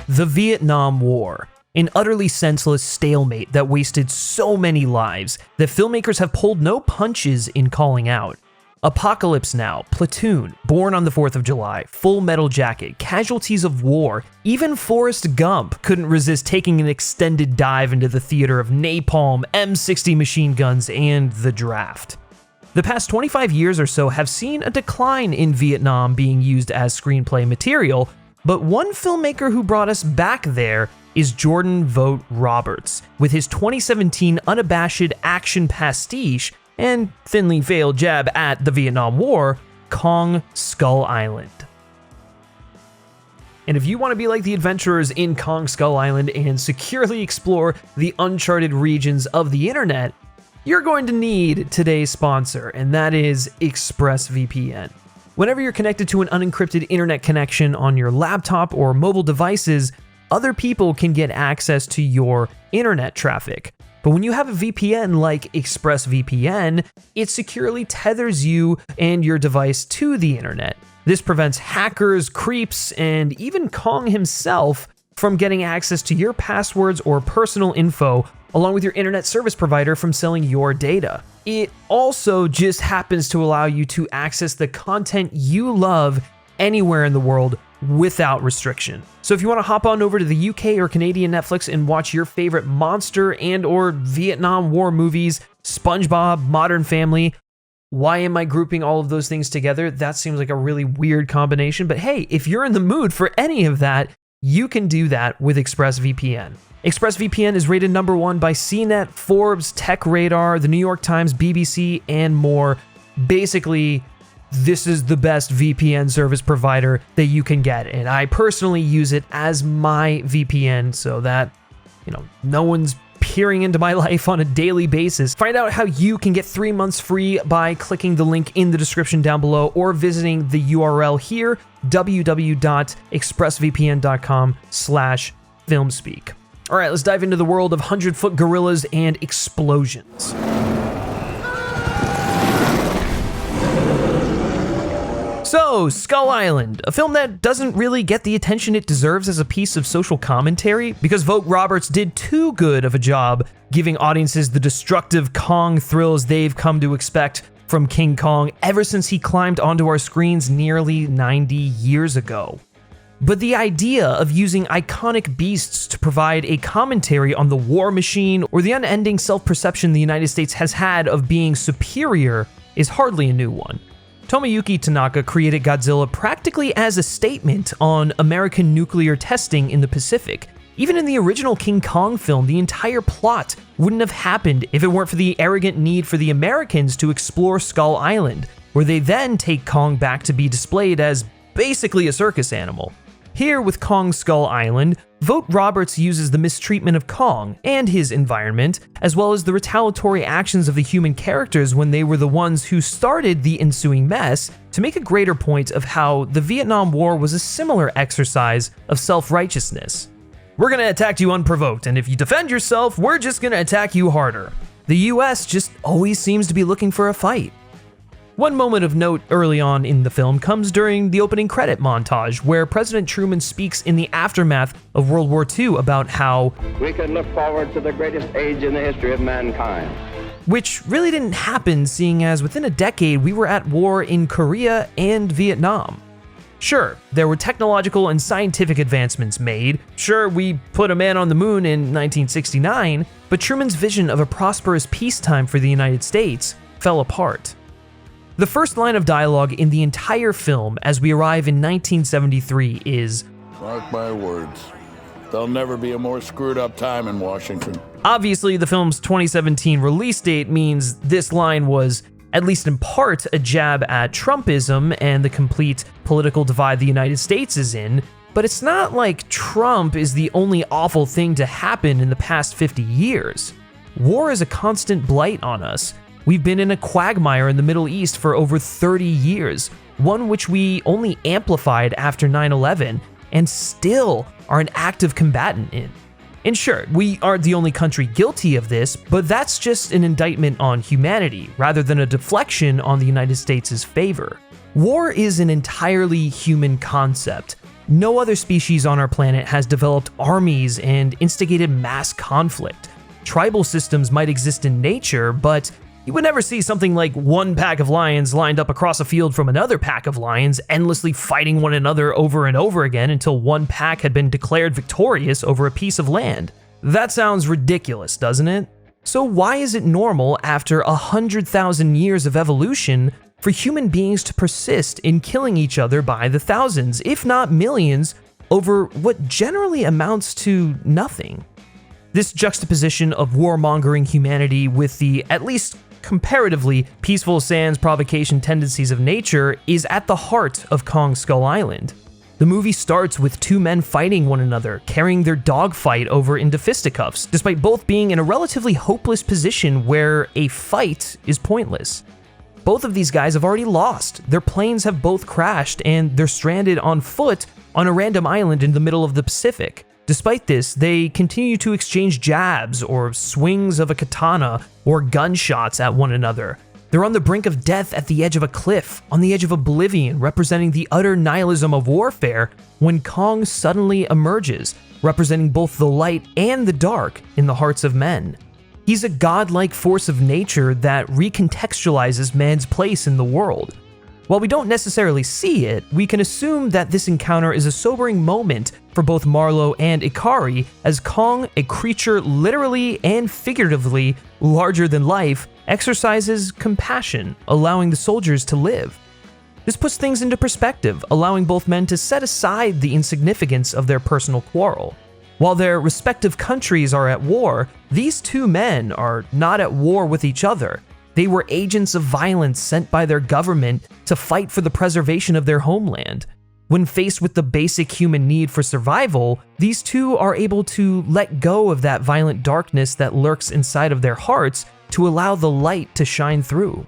The Vietnam War, an utterly senseless stalemate that wasted so many lives that filmmakers have pulled no punches in calling out. Apocalypse Now, Platoon, Born on the 4th of July, Full Metal Jacket, Casualties of War, even Forrest Gump couldn't resist taking an extended dive into the theater of napalm, M60 machine guns, and the draft. The past 25 years or so have seen a decline in Vietnam being used as screenplay material, but one filmmaker who brought us back there is Jordan Vogt-Roberts, with his 2017 unabashed action pastiche and thinly veiled jab at the Vietnam War, Kong Skull Island. And if you want to be like the adventurers in Kong Skull Island and securely explore the uncharted regions of the internet, you're going to need today's sponsor, and that is ExpressVPN. Whenever you're connected to an unencrypted internet connection on your laptop or mobile devices, other people can get access to your internet traffic. But when you have a VPN like ExpressVPN, it securely tethers you and your device to the internet. This prevents hackers, creeps, and even Kong himself from getting access to your passwords or personal info, along with your internet service provider from selling your data. It also just happens to allow you to access the content you love anywhere in the world without restriction. So if you want to hop on over to the UK or Canadian Netflix and watch your favorite monster and or Vietnam War movies, SpongeBob, Modern Family, why am I grouping all of those things together? That seems like a really weird combination, but hey, if you're in the mood for any of that, you can do that with ExpressVPN. ExpressVPN is rated #1 by CNET, Forbes, Tech Radar, the New York Times, BBC, and more. Basically, this is the best VPN service provider that you can get, and I personally use it as my VPN so that, no one's peering into my life on a daily basis. Find out how you can get 3 months free by clicking the link in the description down below or visiting the URL here, www.expressvpn.com/filmspeak. All right, let's dive into the world of 100-foot gorillas and explosions. So, Skull Island, a film that doesn't really get the attention it deserves as a piece of social commentary because Vogt-Roberts did too good of a job giving audiences the destructive Kong thrills they've come to expect from King Kong ever since he climbed onto our screens nearly 90 years ago. But the idea of using iconic beasts to provide a commentary on the war machine or the unending self-perception the United States has had of being superior is hardly a new one. Tomoyuki Tanaka created Godzilla practically as a statement on American nuclear testing in the Pacific. Even in the original King Kong film, the entire plot wouldn't have happened if it weren't for the arrogant need for the Americans to explore Skull Island, where they then take Kong back to be displayed as basically a circus animal. Here with Kong Skull Island, Vogt-Roberts uses the mistreatment of Kong and his environment, as well as the retaliatory actions of the human characters when they were the ones who started the ensuing mess, to make a greater point of how the Vietnam War was a similar exercise of self-righteousness. We're gonna attack you unprovoked, and if you defend yourself, we're just gonna attack you harder. The US just always seems to be looking for a fight. One moment of note early on in the film comes during the opening credit montage, where President Truman speaks in the aftermath of World War II about how we can look forward to the greatest age in the history of mankind. Which really didn't happen, seeing as within a decade we were at war in Korea and Vietnam. Sure, there were technological and scientific advancements made. Sure, we put a man on the moon in 1969, but Truman's vision of a prosperous peacetime for the United States fell apart. The first line of dialogue in the entire film as we arrive in 1973 is, "Mark my words, there'll never be a more screwed up time in Washington." Obviously, the film's 2017 release date means this line was, at least in part, a jab at Trumpism and the complete political divide the United States is in, but it's not like Trump is the only awful thing to happen in the past 50 years. War is a constant blight on us. We've been in a quagmire in the Middle East for over 30 years, one which we only amplified after 9/11 and still are an active combatant in. And sure, we aren't the only country guilty of this, but that's just an indictment on humanity rather than a deflection on the United States' favor. War is an entirely human concept. No other species on our planet has developed armies and instigated mass conflict. Tribal systems might exist in nature, but you would never see something like one pack of lions lined up across a field from another pack of lions, endlessly fighting one another over and over again until one pack had been declared victorious over a piece of land. That sounds ridiculous, doesn't it? So why is it normal after 100,000 years of evolution for human beings to persist in killing each other by the thousands, if not millions, over what generally amounts to nothing? This juxtaposition of warmongering humanity with the, at least comparatively, peaceful sans provocation tendencies of nature is at the heart of Kong Skull Island. The movie starts with two men fighting one another, carrying their dogfight over into fisticuffs, despite both being in a relatively hopeless position where a fight is pointless. Both of these guys have already lost, their planes have both crashed, and they're stranded on foot on a random island in the middle of the Pacific. Despite this, they continue to exchange jabs or swings of a katana or gunshots at one another. They're on the brink of death at the edge of a cliff, on the edge of oblivion, representing the utter nihilism of warfare, when Kong suddenly emerges, representing both the light and the dark in the hearts of men. He's a godlike force of nature that recontextualizes man's place in the world. While we don't necessarily see it, we can assume that this encounter is a sobering moment for both Marlowe and Ikari, as Kong, a creature literally and figuratively larger than life, exercises compassion, allowing the soldiers to live. This puts things into perspective, allowing both men to set aside the insignificance of their personal quarrel. While their respective countries are at war, these two men are not at war with each other. They were agents of violence sent by their government to fight for the preservation of their homeland. When faced with the basic human need for survival, these two are able to let go of that violent darkness that lurks inside of their hearts to allow the light to shine through.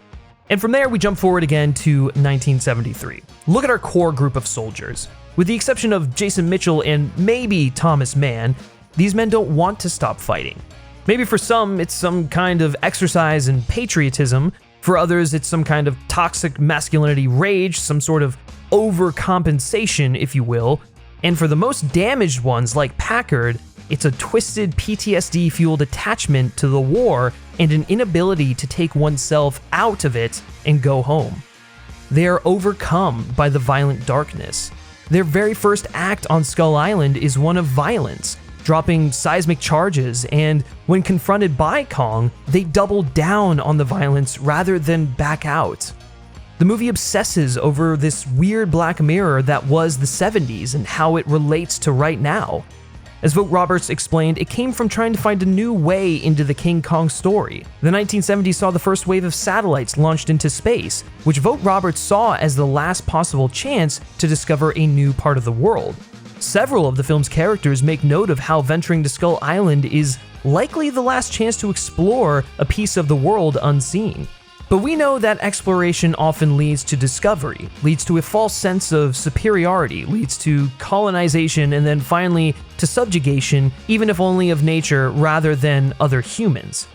And from there, we jump forward again to 1973. Look at our core group of soldiers. With the exception of Jason Mitchell and maybe Thomas Mann, these men don't want to stop fighting. Maybe for some, it's some kind of exercise in patriotism. For others, it's some kind of toxic masculinity rage, some sort of overcompensation, if you will. And for the most damaged ones, like Packard, it's a twisted PTSD-fueled attachment to the war and an inability to take oneself out of it and go home. They are overcome by the violent darkness. Their very first act on Skull Island is one of violence, dropping seismic charges, and when confronted by Kong, they double down on the violence rather than back out. The movie obsesses over this weird black mirror that was the 70s and how it relates to right now. As Vogt-Roberts explained, it came from trying to find a new way into the King Kong story. The 1970s saw the first wave of satellites launched into space, which Vogt-Roberts saw as the last possible chance to discover a new part of the world. Several of the film's characters make note of how venturing to Skull Island is likely the last chance to explore a piece of the world unseen. But we know that exploration often leads to discovery, leads to a false sense of superiority, leads to colonization, and then finally to subjugation, even if only of nature rather than other humans.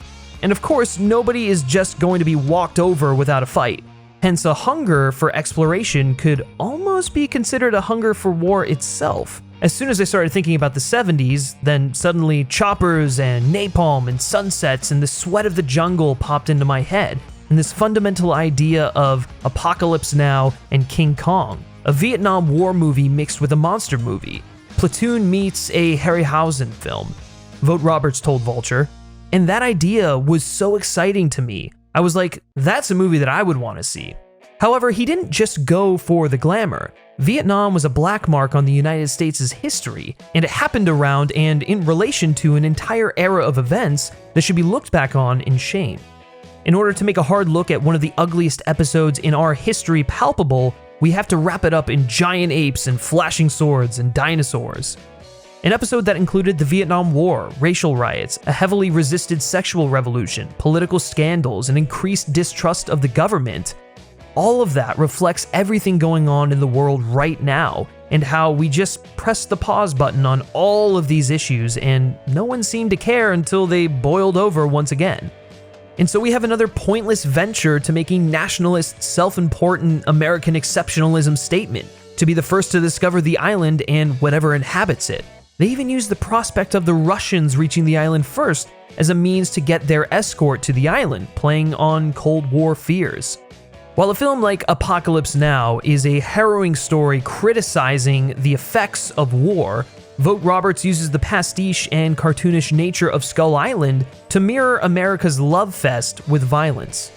And of course, nobody is just going to be walked over without a fight. Hence, a hunger for exploration could almost be considered a hunger for war itself. As soon as I started thinking about the 70s, then suddenly choppers and napalm and sunsets and the sweat of the jungle popped into my head, and this fundamental idea of Apocalypse Now and King Kong, a Vietnam War movie mixed with a monster movie. Platoon meets a Harryhausen film, Vogt-Roberts told Vulture, and that idea was so exciting to me. I was like, that's a movie that I would want to see. However, he didn't just go for the glamour. Vietnam was a black mark on the United States' history, and it happened around and in relation to an entire era of events that should be looked back on in shame. In order to make a hard look at one of the ugliest episodes in our history palpable, we have to wrap it up in giant apes and flashing swords and dinosaurs. An episode that included the Vietnam War, racial riots, a heavily resisted sexual revolution, political scandals, and increased distrust of the government. All of that reflects everything going on in the world right now, and how we just pressed the pause button on all of these issues and no one seemed to care until they boiled over once again. And so we have another pointless venture to make a nationalist, self-important American exceptionalism statement, to be the first to discover the island and whatever inhabits it. They even use the prospect of the Russians reaching the island first as a means to get their escort to the island, playing on Cold War fears. While a film like Apocalypse Now is a harrowing story criticizing the effects of war, Vogt-Roberts uses the pastiche and cartoonish nature of Skull Island to mirror America's love fest with violence.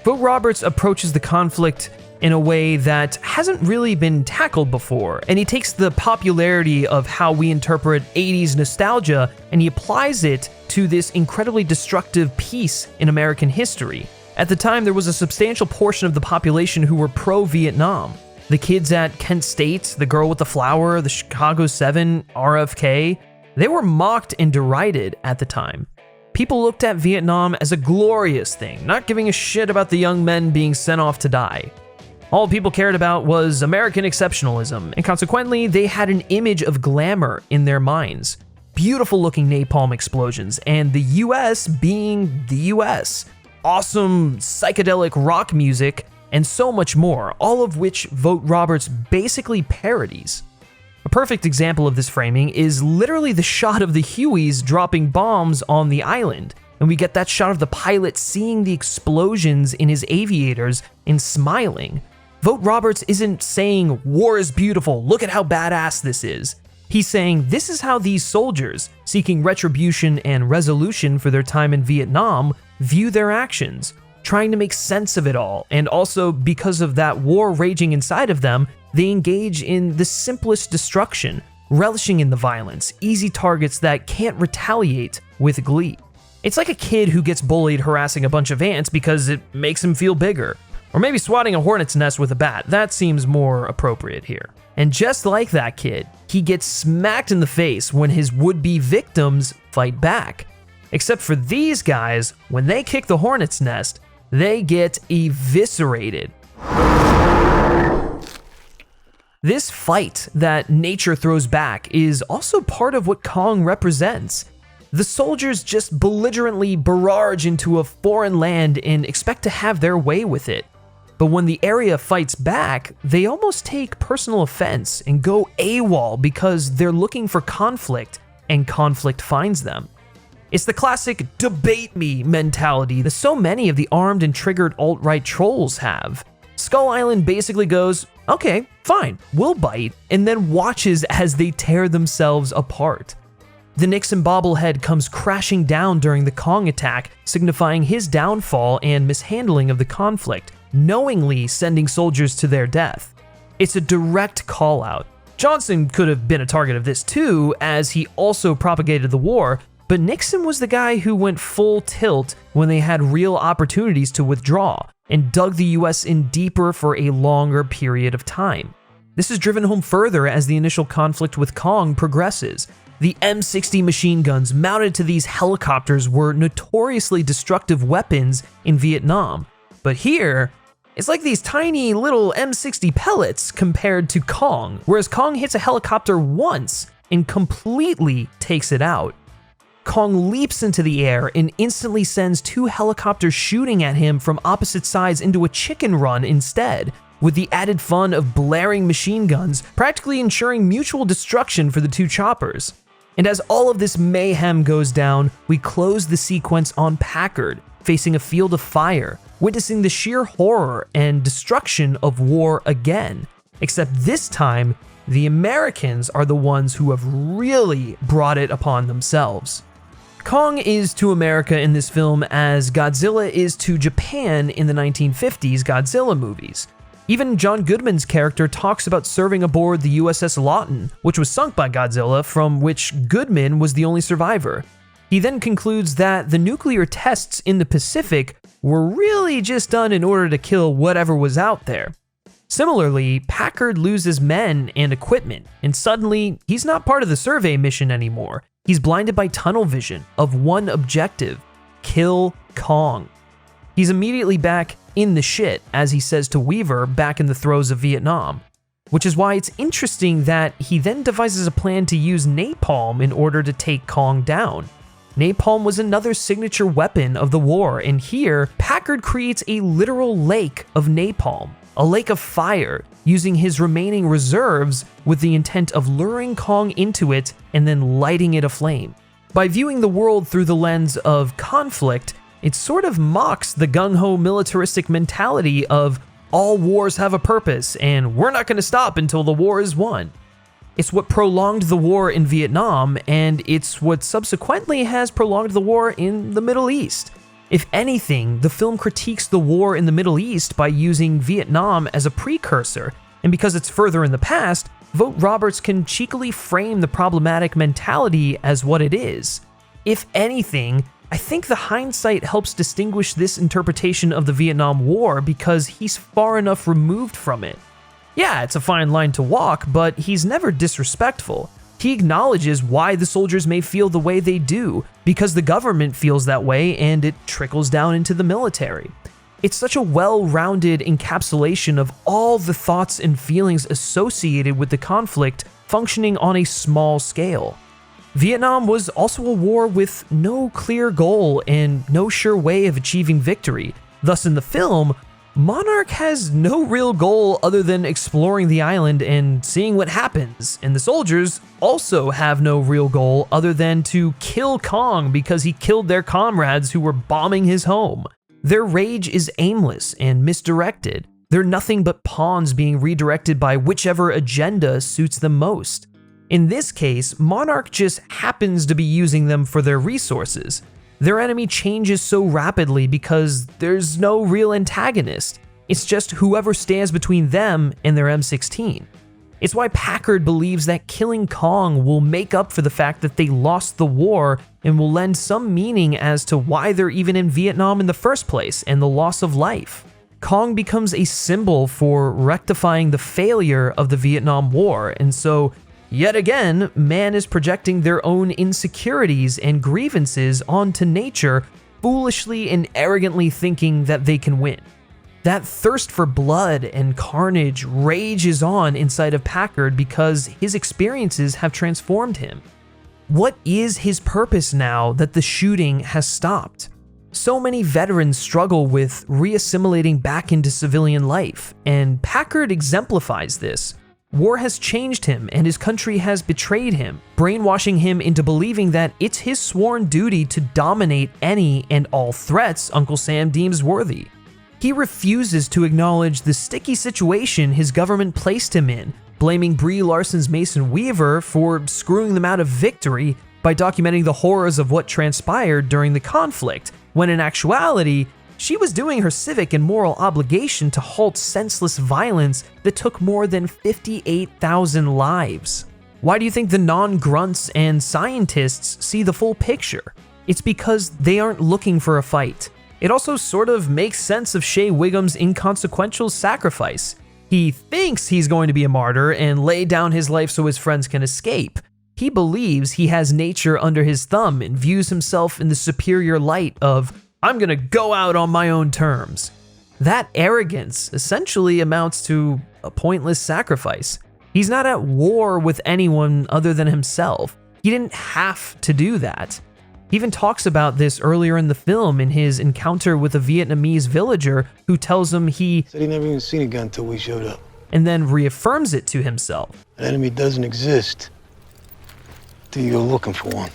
Vogt-Roberts approaches the conflict in a way that hasn't really been tackled before, and he takes the popularity of how we interpret 80s nostalgia and he applies it to this incredibly destructive piece in American history. At the time, there was a substantial portion of the population who were pro-Vietnam. The kids at Kent State, the girl with the flower, the Chicago 7, RFK, they were mocked and derided at the time. People looked at Vietnam as a glorious thing, not giving a shit about the young men being sent off to die. All people cared about was American exceptionalism, and consequently, they had an image of glamour in their minds. Beautiful looking napalm explosions, and the US being the US. Awesome psychedelic rock music, and so much more, all of which Vogt-Roberts basically parodies. A perfect example of this framing is literally the shot of the Hueys dropping bombs on the island, and we get that shot of the pilot seeing the explosions in his aviators and smiling. Vogt-Roberts isn't saying, war is beautiful, look at how badass this is. He's saying, this is how these soldiers, seeking retribution and resolution for their time in Vietnam, view their actions, trying to make sense of it all, and also because of that war raging inside of them, they engage in the simplest destruction, relishing in the violence, easy targets that can't retaliate with glee. It's like a kid who gets bullied harassing a bunch of ants because it makes him feel bigger. Or maybe swatting a hornet's nest with a bat, that seems more appropriate here. And just like that kid, he gets smacked in the face when his would-be victims fight back. Except for these guys, when they kick the hornet's nest, they get eviscerated. This fight that nature throws back is also part of what Kong represents. The soldiers just belligerently barrage into a foreign land and expect to have their way with it. But when the area fights back, they almost take personal offense and go AWOL because they're looking for conflict, and conflict finds them. It's the classic debate me mentality that so many of the armed and triggered alt-right trolls have. Skull Island basically goes, okay, fine, we'll bite, and then watches as they tear themselves apart. The Nixon bobblehead comes crashing down during the Kong attack, signifying his downfall and mishandling of the conflict, knowingly sending soldiers to their death. It's a direct call-out. Johnson could have been a target of this too, as he also propagated the war, but Nixon was the guy who went full tilt when they had real opportunities to withdraw, and dug the US in deeper for a longer period of time. This is driven home further as the initial conflict with Kong progresses. The M60 machine guns mounted to these helicopters were notoriously destructive weapons in Vietnam, but here, it's like these tiny little M60 pellets compared to Kong, whereas Kong hits a helicopter once and completely takes it out. Kong leaps into the air and instantly sends two helicopters shooting at him from opposite sides into a chicken run instead, with the added fun of blaring machine guns practically ensuring mutual destruction for the two choppers. And as all of this mayhem goes down, we close the sequence on Packard, facing a field of fire, witnessing the sheer horror and destruction of war again. Except this time, the Americans are the ones who have really brought it upon themselves. Kong is to America in this film as Godzilla is to Japan in the 1950s Godzilla movies. Even John Goodman's character talks about serving aboard the USS Lawton, which was sunk by Godzilla, from which Goodman was the only survivor. He then concludes that the nuclear tests in the Pacific were really just done in order to kill whatever was out there. Similarly, Packard loses men and equipment, and suddenly, he's not part of the survey mission anymore. He's blinded by tunnel vision of one objective: kill Kong. He's immediately back in the shit, as he says to Weaver back in the throes of Vietnam, which is why it's interesting that he then devises a plan to use napalm in order to take Kong down. Napalm was another signature weapon of the war, and here, Packard creates a literal lake of napalm, a lake of fire, using his remaining reserves with the intent of luring Kong into it and then lighting it aflame. By viewing the world through the lens of conflict, it sort of mocks the gung-ho militaristic mentality of all wars have a purpose and we're not going to stop until the war is won. It's what prolonged the war in Vietnam, and it's what subsequently has prolonged the war in the Middle East. If anything, the film critiques the war in the Middle East by using Vietnam as a precursor, and because it's further in the past, Vogt-Roberts can cheekily frame the problematic mentality as what it is. If anything, I think the hindsight helps distinguish this interpretation of the Vietnam War because he's far enough removed from it. Yeah, it's a fine line to walk, but he's never disrespectful. He acknowledges why the soldiers may feel the way they do, because the government feels that way and it trickles down into the military. It's such a well-rounded encapsulation of all the thoughts and feelings associated with the conflict functioning on a small scale. Vietnam was also a war with no clear goal and no sure way of achieving victory. Thus, in the film, Monarch has no real goal other than exploring the island and seeing what happens, and the soldiers also have no real goal other than to kill Kong because he killed their comrades who were bombing his home. Their rage is aimless and misdirected. They're nothing but pawns being redirected by whichever agenda suits them most. In this case, Monarch just happens to be using them for their resources. Their enemy changes so rapidly because there's no real antagonist. It's just whoever stands between them and their M16. It's why Packard believes that killing Kong will make up for the fact that they lost the war and will lend some meaning as to why they're even in Vietnam in the first place and the loss of life. Kong becomes a symbol for rectifying the failure of the Vietnam War, and so yet again, man is projecting their own insecurities and grievances onto nature, foolishly and arrogantly thinking that they can win. That thirst for blood and carnage rages on inside of Packard because his experiences have transformed him. What is his purpose now that the shooting has stopped? So many veterans struggle with reassimilating back into civilian life, and Packard exemplifies this. War has changed him and his country has betrayed him, brainwashing him into believing that it's his sworn duty to dominate any and all threats Uncle Sam deems worthy. He refuses to acknowledge the sticky situation his government placed him in, blaming Brie Larson's Mason Weaver for screwing them out of victory by documenting the horrors of what transpired during the conflict, when in actuality, she was doing her civic and moral obligation to halt senseless violence that took more than 58,000 lives. Why do you think the non-grunts and scientists see the full picture? It's because they aren't looking for a fight. It also sort of makes sense of Shea Whigham's inconsequential sacrifice. He thinks he's going to be a martyr and lay down his life so his friends can escape. He believes he has nature under his thumb and views himself in the superior light of, I'm gonna go out on my own terms. That arrogance essentially amounts to a pointless sacrifice. He's not at war with anyone other than himself. He didn't have to do that. He even talks about this earlier in the film in his encounter with a Vietnamese villager who tells him he said he never even seen a gun until we showed up. And then reaffirms it to himself. An enemy doesn't exist till you go looking for one.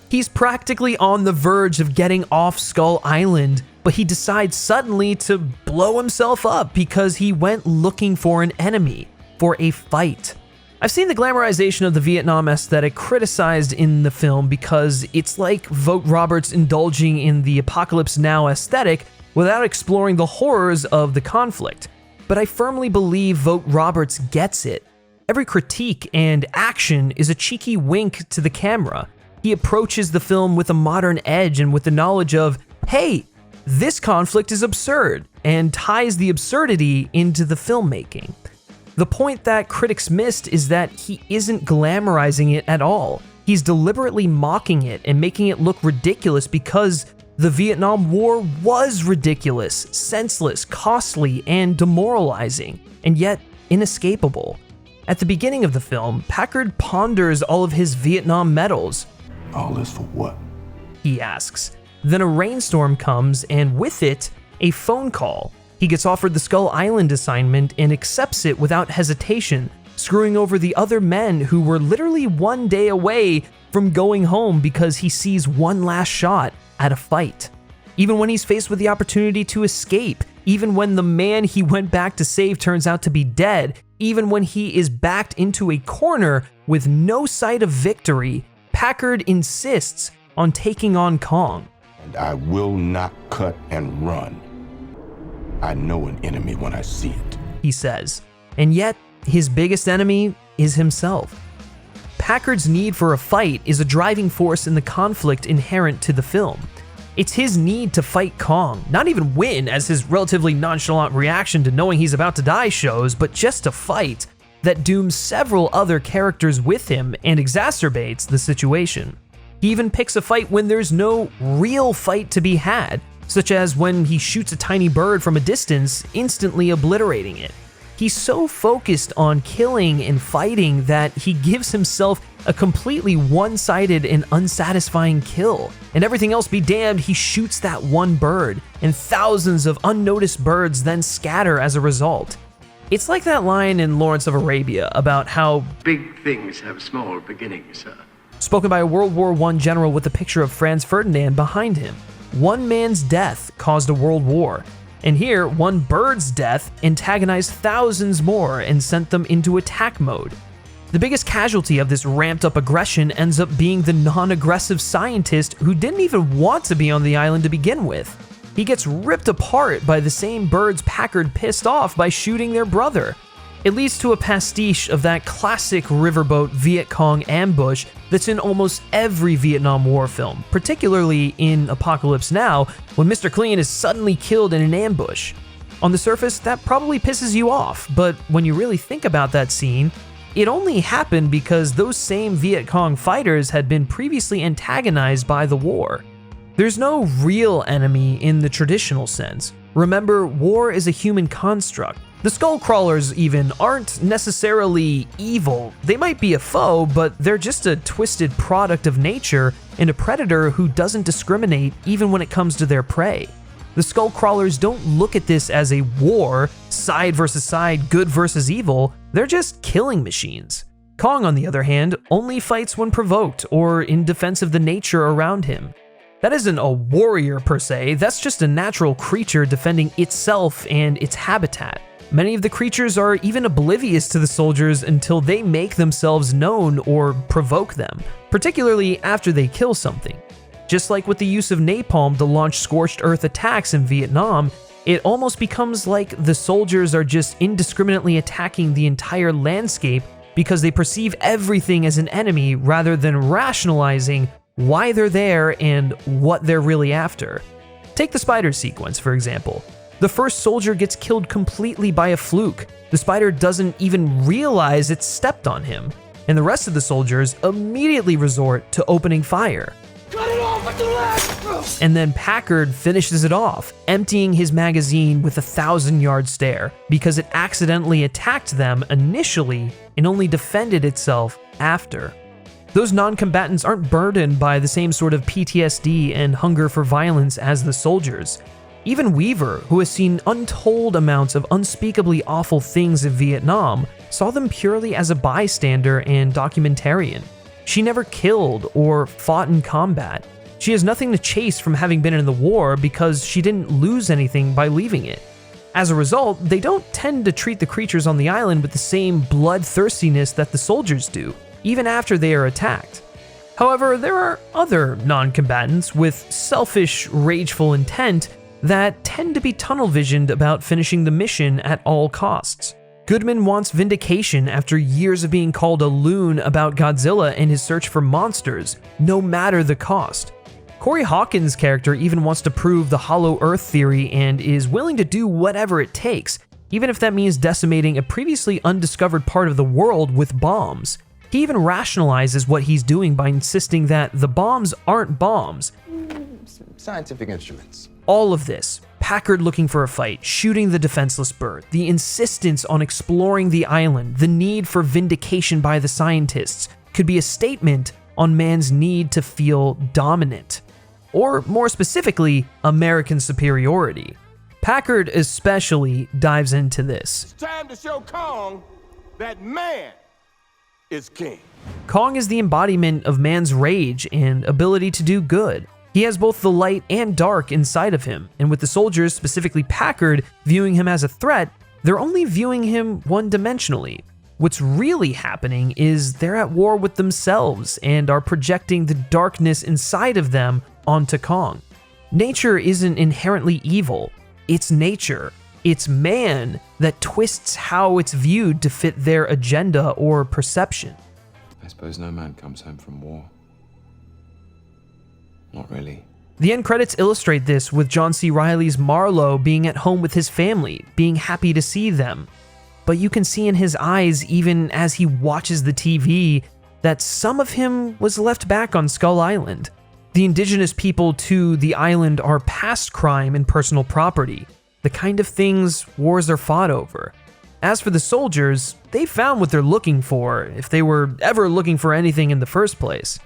He's practically on the verge of getting off Skull Island, but he decides suddenly to blow himself up because he went looking for an enemy, for a fight. I've seen the glamorization of the Vietnam aesthetic criticized in the film because it's like Vogt-Roberts indulging in the Apocalypse Now aesthetic without exploring the horrors of the conflict. But I firmly believe Vogt-Roberts gets it. Every critique and action is a cheeky wink to the camera. He approaches the film with a modern edge and with the knowledge of, hey, this conflict is absurd, and ties the absurdity into the filmmaking. The point that critics missed is that he isn't glamorizing it at all. He's deliberately mocking it and making it look ridiculous because the Vietnam War was ridiculous, senseless, costly, and demoralizing, and yet inescapable. At the beginning of the film, Packard ponders all of his Vietnam medals. All this for what? He he asks. Then a rainstorm comes, and with it, a phone call. He gets offered the Skull Island assignment and accepts it without hesitation, screwing over the other men who were literally one day away from going home because he sees one last shot at a fight. Even when he's faced with the opportunity to escape, even when the man he went back to save turns out to be dead, even when he is backed into a corner with no sight of victory, Packard insists on taking on Kong. And I will not cut and run. I know an enemy when I see it, he says. And yet, his biggest enemy is himself. Packard's need for a fight is a driving force in the conflict inherent to the film. It's his need to fight Kong, not even win as his relatively nonchalant reaction to knowing he's about to die shows, but just to fight, that dooms several other characters with him and exacerbates the situation. He even picks a fight when there's no real fight to be had, such as when he shoots a tiny bird from a distance, instantly obliterating it. He's so focused on killing and fighting that he gives himself a completely one-sided and unsatisfying kill. And everything else be damned, he shoots that one bird, and thousands of unnoticed birds then scatter as a result. It's like that line in Lawrence of Arabia about how big things have small beginnings, sir. Spoken by a World War I general with a picture of Franz Ferdinand behind him. One man's death caused a world war. And here, one bird's death antagonized thousands more and sent them into attack mode. The biggest casualty of this ramped up aggression ends up being the non-aggressive scientist who didn't even want to be on the island to begin with. He gets ripped apart by the same birds Packard pissed off by shooting their brother. It leads to a pastiche of that classic riverboat Viet Cong ambush that's in almost every Vietnam War film, particularly in Apocalypse Now, when Mr. Clean is suddenly killed in an ambush. On the surface, that probably pisses you off, but when you really think about that scene, it only happened because those same Viet Cong fighters had been previously antagonized by the war. There's no real enemy in the traditional sense. Remember, war is a human construct. The Skullcrawlers even aren't necessarily evil. They might be a foe, but they're just a twisted product of nature and a predator who doesn't discriminate even when it comes to their prey. The Skullcrawlers don't look at this as a war, side versus side, good versus evil. They're just killing machines. Kong, on the other hand, only fights when provoked or in defense of the nature around him. That isn't a warrior per se, that's just a natural creature defending itself and its habitat. Many of the creatures are even oblivious to the soldiers until they make themselves known or provoke them, particularly after they kill something. Just like with the use of napalm to launch scorched earth attacks in Vietnam, it almost becomes like the soldiers are just indiscriminately attacking the entire landscape because they perceive everything as an enemy rather than rationalizing why they're there and what they're really after. Take the spider sequence, for example. The first soldier gets killed completely by a fluke. The spider doesn't even realize it stepped on him, and the rest of the soldiers immediately resort to opening fire. Cut it off at the last! And then Packard finishes it off, emptying his magazine with a 1,000-yard stare because it accidentally attacked them initially and only defended itself after. Those non-combatants aren't burdened by the same sort of PTSD and hunger for violence as the soldiers. Even Weaver, who has seen untold amounts of unspeakably awful things in Vietnam, saw them purely as a bystander and documentarian. She never killed or fought in combat. She has nothing to chase from having been in the war because she didn't lose anything by leaving it. As a result, they don't tend to treat the creatures on the island with the same bloodthirstiness that the soldiers do, even after they are attacked. However, there are other non-combatants with selfish, rageful intent that tend to be tunnel-visioned about finishing the mission at all costs. Goodman wants vindication after years of being called a loon about Godzilla and his search for monsters, no matter the cost. Corey Hawkins' character even wants to prove the Hollow Earth theory and is willing to do whatever it takes, even if that means decimating a previously undiscovered part of the world with bombs. He even rationalizes what he's doing by insisting that the bombs aren't bombs. Scientific instruments. All of this, Packard looking for a fight, shooting the defenseless bird, the insistence on exploring the island, the need for vindication by the scientists, could be a statement on man's need to feel dominant. or more specifically, American superiority. Packard especially dives into this. It's time to show Kong that man is king. Kong is the embodiment of man's rage and ability to do good. He has both the light and dark inside of him, and with the soldiers, specifically Packard, viewing him as a threat, they're only viewing him one-dimensionally. What's really happening is they're at war with themselves and are projecting the darkness inside of them onto Kong. Nature isn't inherently evil. It's nature. It's man that twists how it's viewed to fit their agenda or perception. I suppose no man comes home from war. Not really. The end credits illustrate this with John C. Reilly's Marlowe being at home with his family, being happy to see them. But you can see in his eyes, even as he watches the TV, that some of him was left back on Skull Island. The indigenous people to the island are past crime and personal property, the kind of things wars are fought over. As for the soldiers, they found what they're looking for, if they were ever looking for anything in the first place.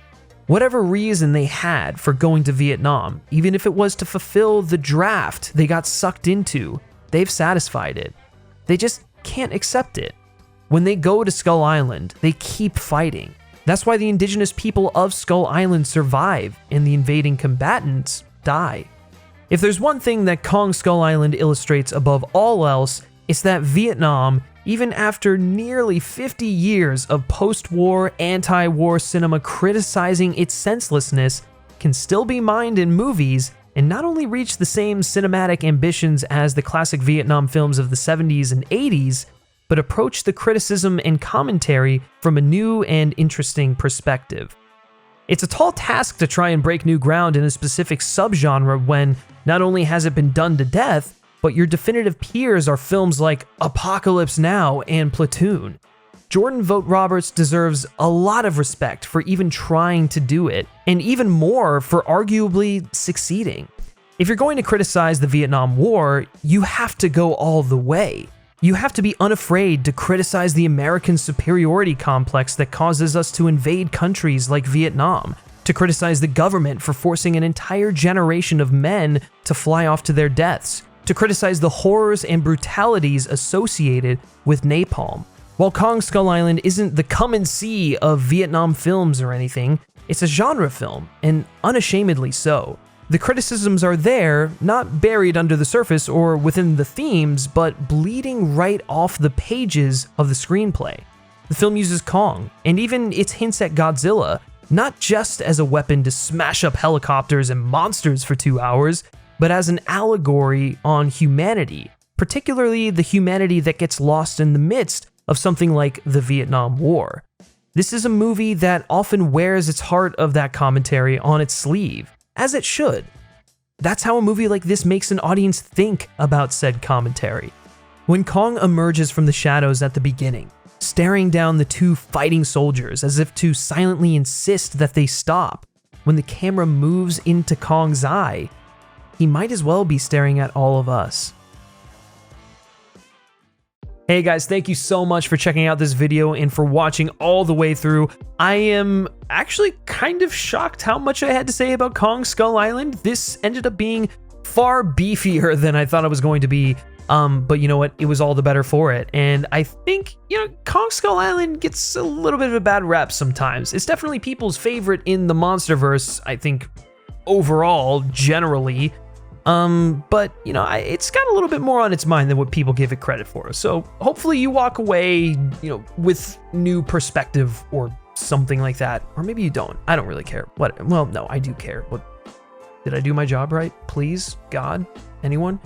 Whatever reason they had for going to Vietnam, even if it was to fulfill the draft they got sucked into, they've satisfied it. They just can't accept it. When they go to Skull Island, they keep fighting. That's why the indigenous people of Skull Island survive and the invading combatants die. If there's one thing that Kong Skull Island illustrates above all else, it's that Vietnam, even after nearly 50 years of post-war, anti-war cinema criticizing its senselessness, can still be mined in movies and not only reach the same cinematic ambitions as the classic Vietnam films of the 70s and 80s, but approach the criticism and commentary from a new and interesting perspective. It's a tall task to try and break new ground in a specific subgenre when not only has it been done to death, but your definitive peers are films like Apocalypse Now and Platoon. Jordan Vogt-Roberts deserves a lot of respect for even trying to do it, and even more for arguably succeeding. If you're going to criticize the Vietnam War, you have to go all the way. You have to be unafraid to criticize the American superiority complex that causes us to invade countries like Vietnam, to criticize the government for forcing an entire generation of men to fly off to their deaths, to criticize the horrors and brutalities associated with napalm. While Kong Skull Island isn't the come and see of Vietnam films or anything, it's a genre film, and unashamedly so. The criticisms are there, not buried under the surface or within the themes, but bleeding right off the pages of the screenplay. The film uses Kong, and even its hints at Godzilla, not just as a weapon to smash up helicopters and monsters for 2 hours, but as an allegory on humanity, particularly the humanity that gets lost in the midst of something like the Vietnam War. This is a movie that often wears its heart of that commentary on its sleeve, as it should. That's how a movie like this makes an audience think about said commentary. When Kong emerges from the shadows at the beginning, staring down the two fighting soldiers as if to silently insist that they stop, when the camera moves into Kong's eye, he might as well be staring at all of us. Hey guys, thank you so much for checking out this video and for watching all the way through. I am actually kind of shocked how much I had to say about Kong Skull Island. This ended up being far beefier than I thought it was going to be, but you know what? It was all the better for it. And I think, Kong Skull Island gets a little bit of a bad rep sometimes. It's definitely people's favorite in the MonsterVerse, I think, overall, generally. But it's got a little bit more on its mind than what people give it credit for. So hopefully you walk away, with new perspective or something like that. Or maybe you don't. I don't really care. Well, no, I do care. Did I do my job right? Please, God, anyone?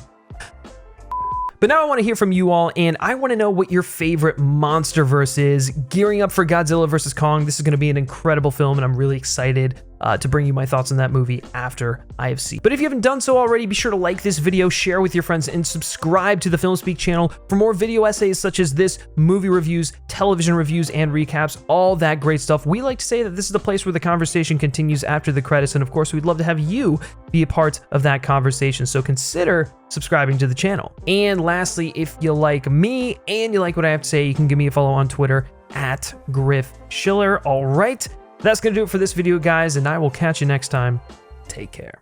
But now I want to hear from you all, and I want to know what your favorite MonsterVerse is. Gearing up for Godzilla vs. Kong, this is going to be an incredible film, and I'm really excited to bring you my thoughts on that movie after I have seen. But if you haven't done so already, be sure to like this video, share with your friends, and subscribe to the FilmSpeak channel for more video essays such as this, movie reviews, television reviews, and recaps, all that great stuff. We like to say that this is the place where the conversation continues after the credits, and of course, we'd love to have you be a part of that conversation, so consider subscribing to the channel. And lastly, if you like me and you like what I have to say, you can give me a follow on Twitter at GriffSchiller. All right, that's gonna do it for this video, guys, and I will catch you next time. Take care.